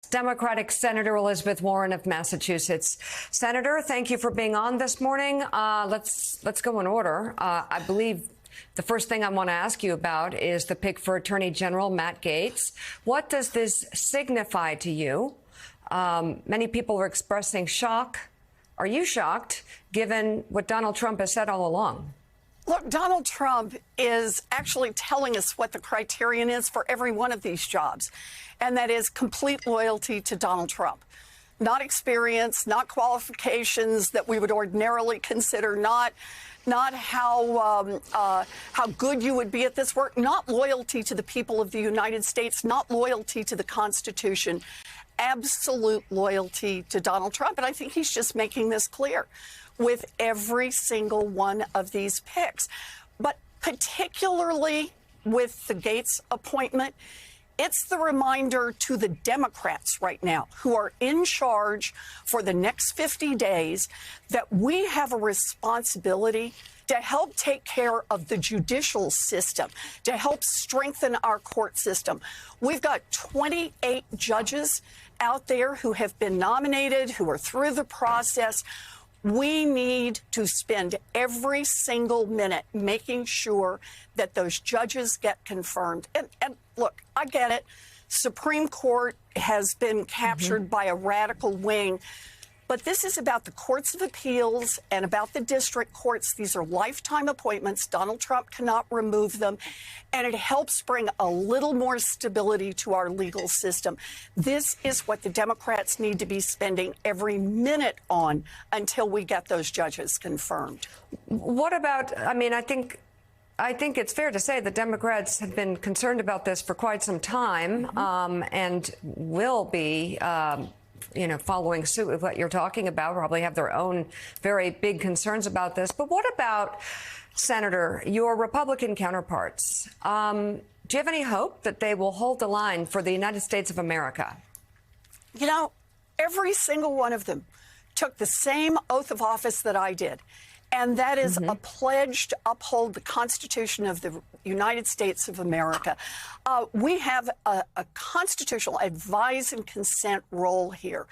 Democratic Senator Elizabeth Warren of Massachusetts. Senator, thank you for being on this morning. Let's go in order. I believe the first thing I want to ask you about is the pick for Attorney General Matt Gaetz. What does this signify to you? Many people are expressing shock. Are you shocked, given what Donald Trump has said all along? Look, Donald Trump is actually telling us what the criterion is for every one of these jobs, and that is complete loyalty to Donald Trump. Not experience, not qualifications that we would ordinarily consider, not how good you would be at this work, not loyalty to the people of the United States, not loyalty to the Constitution, absolute loyalty to Donald Trump. And I think he's just making this clear with every single one of these picks. But particularly with the Gaetz appointment, it's the reminder to the Democrats right now who are in charge for the next 50 days that we have a responsibility to help take care of the judicial system, to help strengthen our court system. We've got 28 judges out there who have been nominated, who are through the process. We need to spend every single minute making sure that those judges get confirmed. And look, I get it. Supreme Court has been captured by a radical wing. But this is about the courts of appeals and about the district courts. These are lifetime appointments. Donald Trump cannot remove them. And it helps bring a little more stability to our legal system. This is what the Democrats need to be spending every minute on until we get those judges confirmed. What about, I mean, I think it's fair to say the Democrats have been concerned about this for quite some time and will be following suit with what you're talking about, probably have their own very big concerns about this. But what about, Senator, your Republican counterparts? Do you have any hope that they will hold the line for the United States of America? You know, every single one of them took the same oath of office that I did. And that is a pledge to uphold the Constitution of the United States of America. We have a constitutional advise and consent role here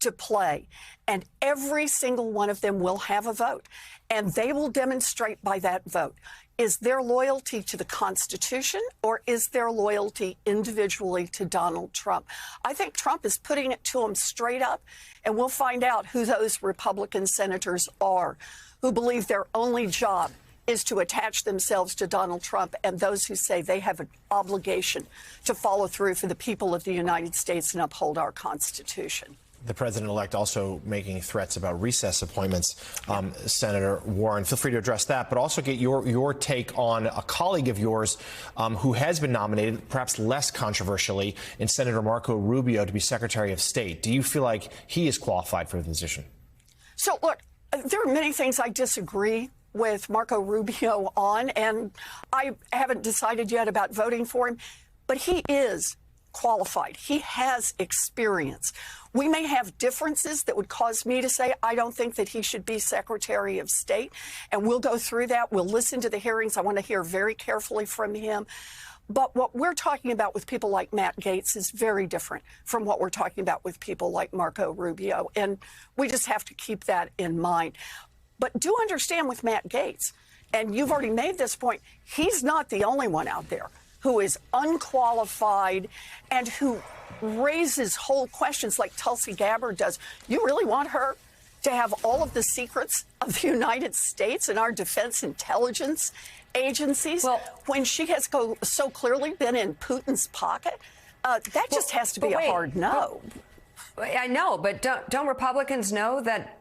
to play. And every single one of them will have a vote. And they will demonstrate by that vote. Is their loyalty to the Constitution or is their loyalty individually to Donald Trump? I think Trump is putting it to them straight up. And we'll find out who those Republican senators are who believe their only job is to attach themselves to Donald Trump, and those who say they have an obligation to follow through for the people of the United States and uphold our Constitution. The president-elect also making threats about recess appointments. Senator Warren, feel free to address that, but also get your take on a colleague of yours who has been nominated, perhaps less controversially, in Senator Marco Rubio to be Secretary of State. Do you feel like he is qualified for the position? So, look, there are many things I disagree with Marco Rubio on, and I haven't decided yet about voting for him, but he is qualified. He has experience. We may have differences that would cause me to say I don't think that he should be Secretary of State, and we'll go through that. We'll listen to the hearings. I want to hear very carefully from him. But what we're talking about with people like Matt Gaetz is very different from what we're talking about with people like Marco Rubio. And we just have to keep that in mind. But do understand with Matt Gaetz, and you've already made this point, he's not the only one out there who is unqualified and who raises whole questions like Tulsi Gabbard does. You really want her to have all of the secrets of the United States and our defense intelligence agencies when she has so clearly been in Putin's pocket? That just has to be a hard no. I know, but don't Republicans know that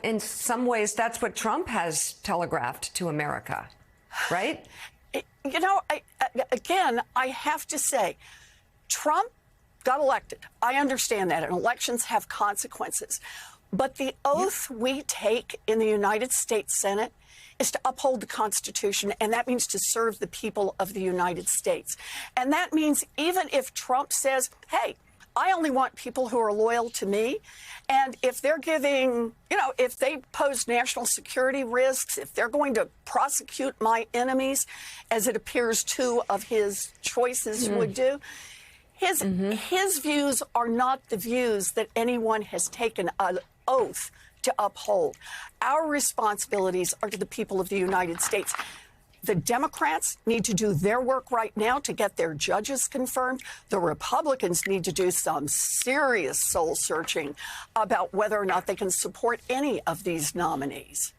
in some ways that's what Trump has telegraphed to America, right? You know, I have to say, Trump got elected. I understand that, and elections have consequences. But the oath we take in the United States Senate is to uphold the Constitution, and that means to serve the people of the United States. And that means even if Trump says, hey, I only want people who are loyal to me, and if they're giving, if they pose national security risks, if they're going to prosecute my enemies, as it appears two of his choices would do, His views are not the views that anyone has taken an oath to uphold. Our responsibilities are to the people of the United States. The Democrats need to do their work right now to get their judges confirmed. The Republicans need to do some serious soul searching about whether or not they can support any of these nominees.